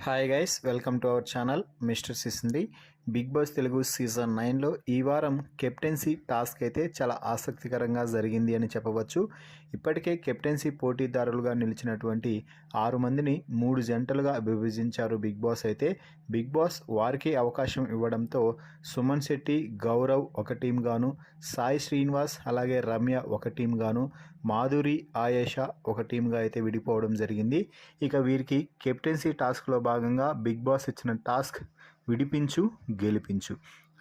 Hi guys, welcome to our channel mister సిసింది. Bigg Boss Telugu season 9లో ఈ వారం కెప్టెన్సీ టాస్క్ అయితే చాలా ఆసక్తికరంగా జరిగింది అని చెప్పవచ్చు. ఇప్పటికే కెప్టెన్సీ పోటీదారులుగా నిలిచినటువంటి 6 మందిని 3 జంటలుగా విభజించారు బిగ్ బాస్. అయితే బిగ్ బాస్ వారికి అవకాశం ఇవ్వడంతో సుమన్ శెట్టి, గౌరవ్ ఒక టీం గాను, సాయి శ్రీనివాస్ అలాగే రమ్య ఒక టీం గాను, మాధురి, ఆయేషా ఒక టీంగా అయితే విడిపోవడం జరిగింది. ఇక వీరికి కెప్టెన్సీ టాస్క్లో భాగంగా బిగ్ బాస్ ఇచ్చిన టాస్క్ విడిపించు గెలిపించు.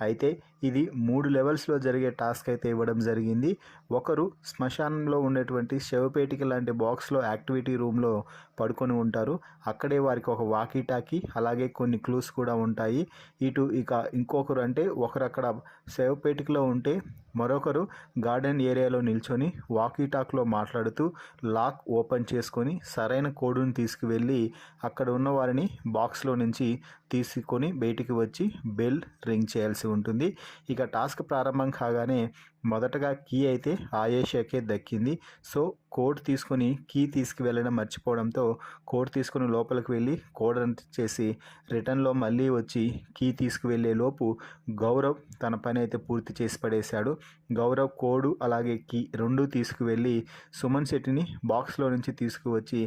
అయితే ఇది 3 లెవెల్స్లో జరిగే టాస్క్ అయితే ఇవ్వడం జరిగింది. ఒకరు శ్మశానంలో ఉండేటువంటి శవపేటిక లాంటి బాక్స్లో యాక్టివిటీ రూమ్లో పడుకొని ఉంటారు. అక్కడే వారికి ఒక వాకీ టాకీ అలాగే కొన్ని క్లూస్ కూడా ఉంటాయి. ఇక ఇంకొకరు అంటే ఒకరు అక్కడ శవపేటికలో ఉంటే మరొకరు గార్డెన్ ఏరియాలో నిల్చొని వాకీ టాక్లో మాట్లాడుతూ లాక్ ఓపెన్ చేసుకొని సరైన కోడుని తీసుకువెళ్ళి అక్కడ ఉన్న వారిని బాక్స్లో నుంచి తీసుకొని బయటికి వచ్చి బెల్ రింగ్ చేయాల్సి ఉంటుంది. ఇక టాస్క్ ప్రారంభం కాగానే మొదటగా కీ అయితే ఆయేషాకే దక్కింది. సో కోడ్ తీసుకొని కీ తీసుకువెళ్ళడం మర్చిపోవడంతో కోడ్ తీసుకుని లోపలికి వెళ్ళి కోడ్ చేసి రిటర్న్లో మళ్ళీ వచ్చి కీ తీసుకువెళ్ళే లోపు గౌరవ్ తన పని అయితే పూర్తి చేసి పడేశాడు. గౌరవ్ కోడు అలాగే కీ రెండూ తీసుకువెళ్ళి సుమన్ శెట్టిని బాక్స్లో నుంచి తీసుకువచ్చి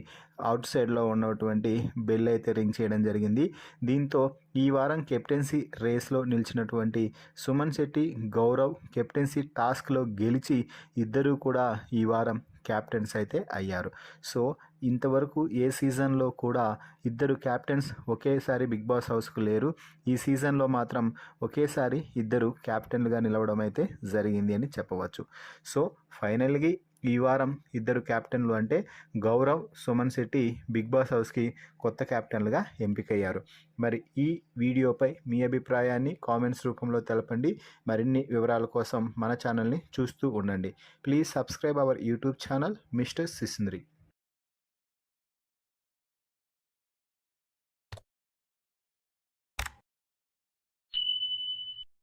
అవుట్ సైడ్లో ఉన్నటువంటి బెల్ అయితే రింగ్ చేయడం జరిగింది. దీంతో ఈ వారం కెప్టెన్సీ రేస్లో నిలిచినటువంటి సుమన్ శెట్టి, గౌరవ్ కెప్టెన్సీ టాస్క్లో గెలిచి ఇద్దరూ కూడా ఈ వారం క్యాప్టెన్స్ అయితే అయ్యారు. సో ఇంతవరకు ఏ సీజన్లో కూడా ఇద్దరు క్యాప్టెన్స్ ఒకేసారి బిగ్ బాస్ హౌస్కు లేరు. ఈ సీజన్లో మాత్రం ఒకేసారి ఇద్దరు క్యాప్టెన్లుగా నిలవడం అయితే జరిగింది అని చెప్పవచ్చు. సో ఫైనల్గా ఈ వారం ఇద్దరు క్యాప్టెన్లు అంటే గౌరవ్, సుమన్ శెట్టి బిగ్ బాస్ హౌస్కి కొత్త క్యాప్టెన్లుగా ఎంపికయ్యారు. మరి ఈ వీడియోపై మీ అభిప్రాయాన్ని కామెంట్స్ రూపంలో తెలపండి. మరిన్ని వివరాల కోసం మన ఛానల్ని చూస్తూ ఉండండి. Please subscribe our YouTube channel mister సిసింద్రి.